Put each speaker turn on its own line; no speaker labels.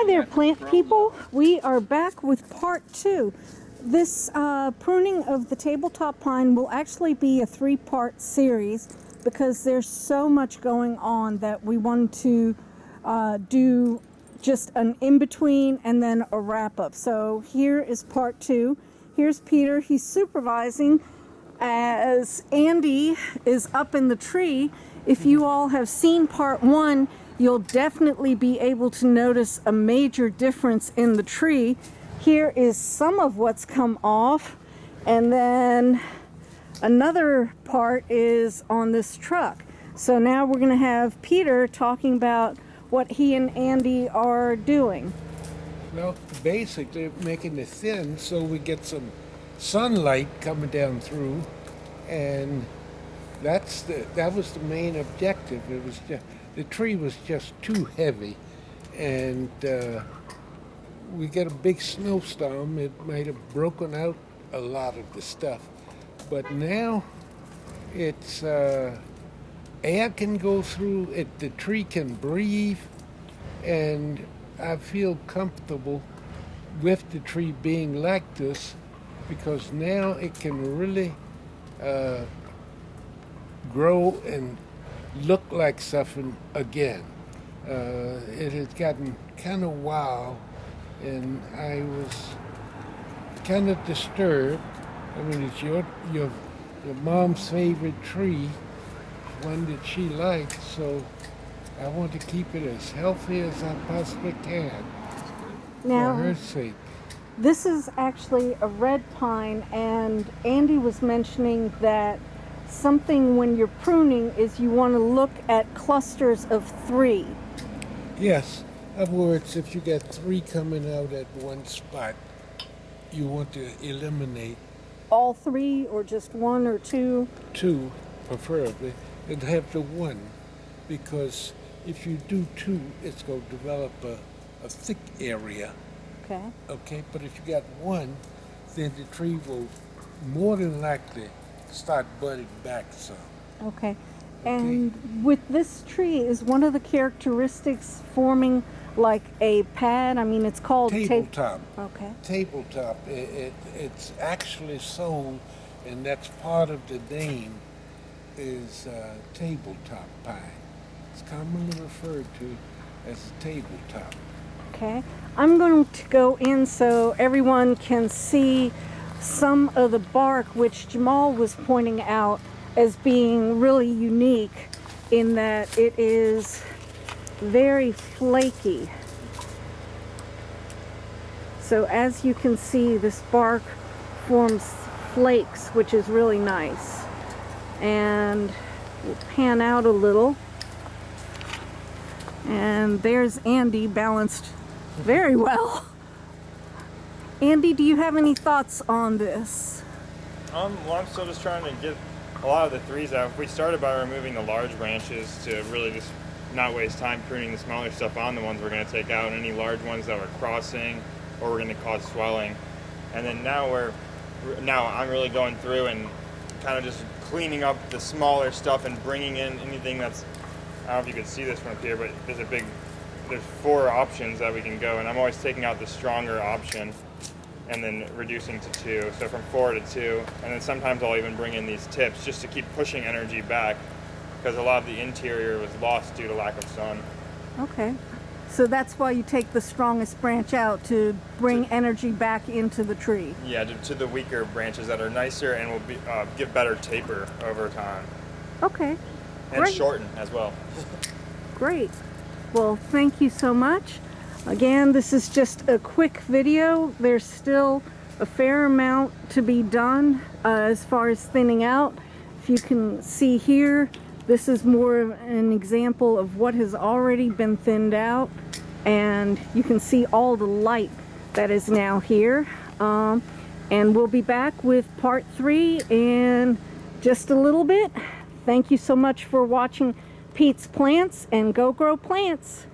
Hi there, plant people. We are back with part 2. This pruning of the tabletop pine will actually be a 3-part series because there's so much going on that we want to do just an in-between and then a wrap-up. So here is part 2. Here's Peter. He's supervising as Andy is up in the tree. If you all have seen part 1, you'll definitely be able to notice a major difference in the tree. Here is some of what's come off, and then another part is on this truck. So now we're going to have Peter talking about what he and Andy are doing.
Well, basically making it thin so we get some sunlight coming down through, and that was the main objective. It was just, the tree was just too heavy, and we get a big snowstorm. It might have broken out a lot of the stuff, but now it's air can go through it, the tree can breathe, and I feel comfortable with the tree being like this because now it can really grow and look like something again. It has gotten kind of wild, and I was kind of disturbed. I mean, it's your mom's favorite tree, one that she likes, so I want to keep it as healthy as I possibly can
Now,
for her sake.
This is actually a red pine, and Andy was mentioning that something when you're pruning is you want to look at clusters of 3.
Yes. In other words, if you get 3 coming out at one spot, you want to eliminate
All 3 or just 1 or 2?
2, preferably, and have the 1, because if you do 2, it's going to develop a thick area.
Okay.
Okay, but if you got 1, then the tree will more than likely start budding back some.
Okay. And with this tree, is one of the characteristics forming like a pad? I mean, it's called
Tabletop.
Okay.
Tabletop. It's actually sold, and that's part of the name, is tabletop pine. It's commonly referred to as a tabletop.
Okay. I'm going to go in so everyone can see some of the bark, which Jamal was pointing out as being really unique in that it is very flaky. So as you can see, this bark forms flakes, which is really nice. And we'll pan out a little. And there's Andy, balanced very well. Andy, do you have any thoughts on this?
Well, I'm still just trying to get a lot of the 3s out. We started by removing the large branches to really just not waste time pruning the smaller stuff on the ones we're going to take out, any large ones that were crossing or we're going to cause swelling. And then now I'm really going through and kind of just cleaning up the smaller stuff and bringing in anything that's, I don't know if you could see this from up here, but there's 4 options that we can go, and I'm always taking out the stronger option and then reducing to 2, so from 4 to 2, and then sometimes I'll even bring in these tips just to keep pushing energy back because a lot of the interior was lost due to lack of sun.
Okay, so that's why you take the strongest branch out to bring energy back into the tree.
Yeah, to the weaker branches that are nicer and will give better taper over time.
Okay,
and
great.
Shorten as well.
Great. Well, thank you so much. Again, this is just a quick video. There's still a fair amount to be done as far as thinning out. If you can see here, this is more of an example of what has already been thinned out, and you can see all the light that is now here. And we'll be back with part 3 in just a little bit. Thank you so much for watching Pete's Plants, and go grow plants.